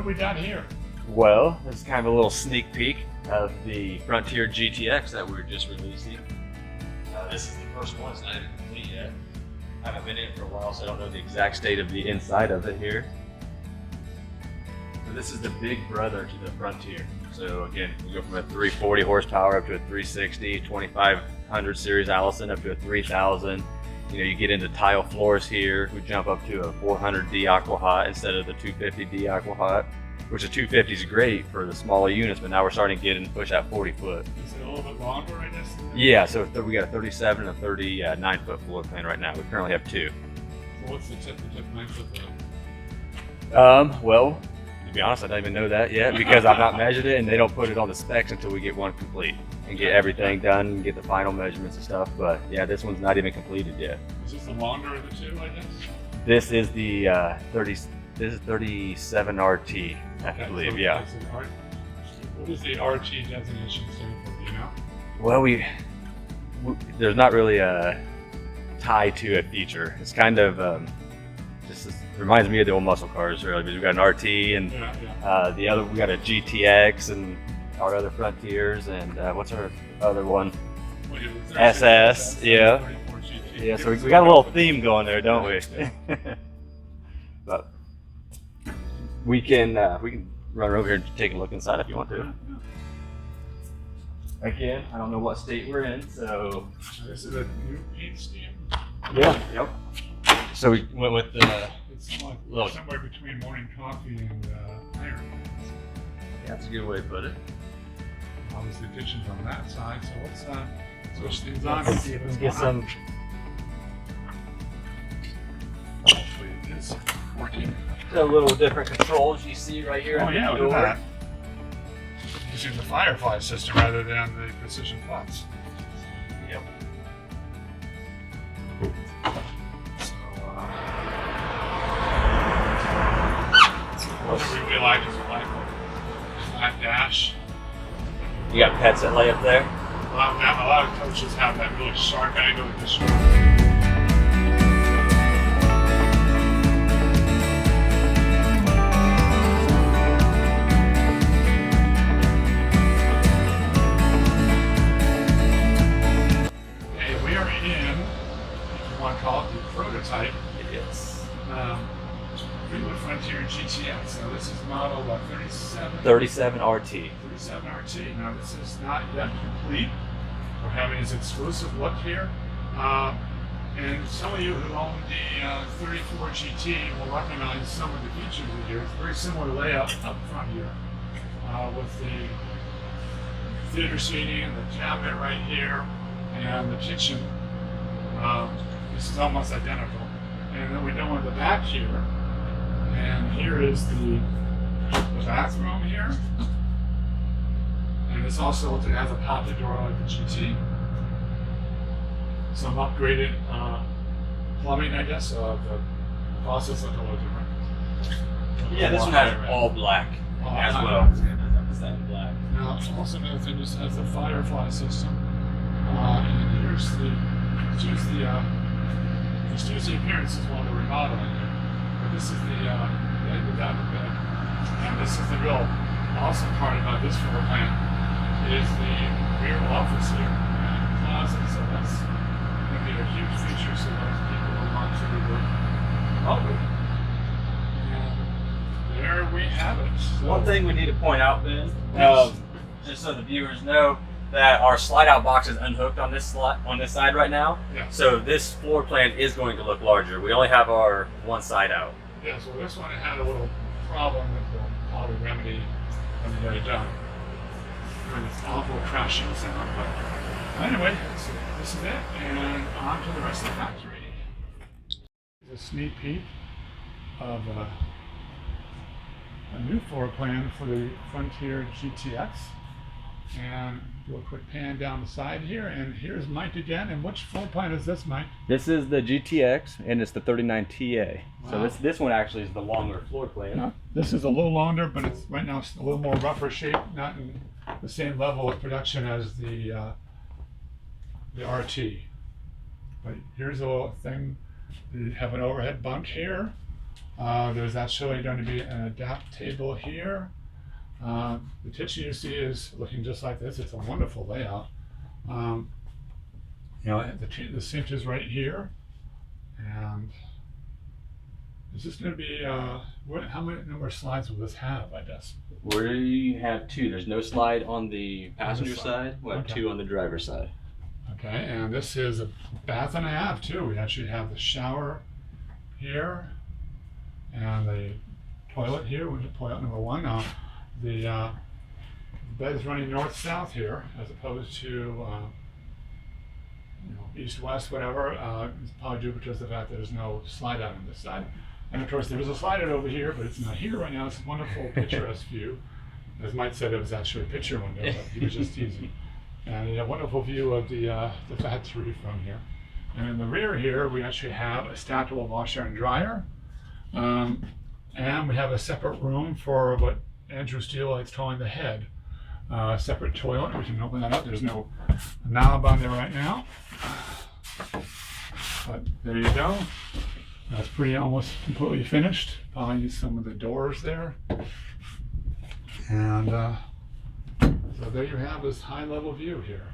have we got here? Well, this is kind of a little sneak peek of the Frontier GTX that we were just releasing. This is the first one. It's not even complete yet. I haven't been in it for a while, so I don't know the exact state of the inside of it here. So this is the big brother to the Frontier. So again, we go from a 340 horsepower up to a 360, 2500 series Allison up to a 3000. You know, you get into tile floors here. We jump up to a 400D aqua hot instead of the 250D aqua hot, which the 250 is great for the smaller units, but now we're starting to get in push that 40 foot. Is it a little bit longer, I guess? Yeah, so we got a 37 and a 39 foot floor plan right now. We currently have two. So what's the typical length of the? Well, to be honest, I don't even know that yet because I've not measured it, and they don't put it on the specs until we get one complete and get everything done and get the final measurements and stuff. But yeah, this one's not even completed yet. Is this the longer of the two, I guess? This is the 37RT, I believe, so yeah. What does the RT designation stand for, do you know? Well, there's not really a tie to a feature. It's kind of just reminds me of the old muscle cars, really, because we got an RT and the other, we got a GTX and our other Frontiers, and what's our other one? Well, SS, yeah. 34 GT. Yeah, so we got a little theme going there, don't we? But we can run over here and take a look inside if you want to. Again, I don't know what state we're in, so. This is a new paint scheme. Yeah. Yep. So we went with the. It's like somewhere between morning coffee and iron. That's a good way to put it. Obviously, the kitchen's on that side, so let's switch things on. Let's get some. Hopefully, it is working. A little different controls you see right here. Oh yeah, look at that. Using the Firefly system rather than the Precision Plus. Yep. So, what we really like is a flat dash. You got pets that lay up there? A lot of coaches have that really sharp angle with this. Call it the prototype. Yes. Fleetwood Frontier GTX. Now this is model 37RT. 37RT. Now this is not yet complete. We're having its exclusive look here. And some of you who own the 34 GT will recognize some of the features in here. It's a very similar layout up front here with the theater seating and the cabinet right here and the kitchen. This is almost identical. And then we go in the back here, and here is the bathroom here. And this also has a pop-up door like the GT. Some upgraded plumbing, I guess. The faucets look a little different. Yeah, this one has all black as well. It's that black. Now, also another thing, this has the Firefly system. And here's the appearance is one of the remodeling here. But this is the dining bed. And this is the real awesome part about this floor plan is the rear office here and closet. So that's going to be a huge feature so those people who want to work remotely. And there we have it. So, one thing we need to point out, Ben, just so the viewers know, that our slide out box is unhooked on this side right now. Yeah. So this floor plan is going to look larger. We only have our one side out. Yeah, so this one had a little problem that we'll probably remedy when we get it done. And it's awful crashing sound, but anyway, so this is it, and on to the rest of the factory. Here's a sneak peek of a new floor plan for the Frontier GTX. And do a quick pan down the side here, and here's Mike again. And which floor plan is this, Mike? This is the GTX, and it's the 39TA. Wow. So this one actually is the longer floor plan. No, this is a little longer, but it's right now it's a little more rougher shape, not in the same level of production as the RT. But here's a little thing. You have an overhead bunk here, There's actually going to be an adapt table here. The kitchen you see is looking just like this. It's a wonderful layout. You know, the sink is right here, and is this going to be, how many number of slides will this have, I guess? We have two. There's no slide on the passenger side. side. We'll have two on the driver's side. Okay, and this is a bath and a half too. We actually have the shower here and the toilet here, which is toilet number one. Now, the bed is running north-south here, as opposed to east-west, whatever. It's probably due because of the fact that there's no slide out on this side. And of course, there is a slide out over here, but it's not here right now. It's a wonderful picturesque view. As Mike said, it was actually a picture window, but he was just teasing. And a wonderful view of the factory from here. And in the rear here, we actually have a stackable washer and dryer. And we have a separate room for what Andrew Steele likes calling the head. Separate toilet. We can open that up. There's no knob on there right now. But there you go. That's pretty almost completely finished. Probably use some of the doors there. And so there you have this high level view here.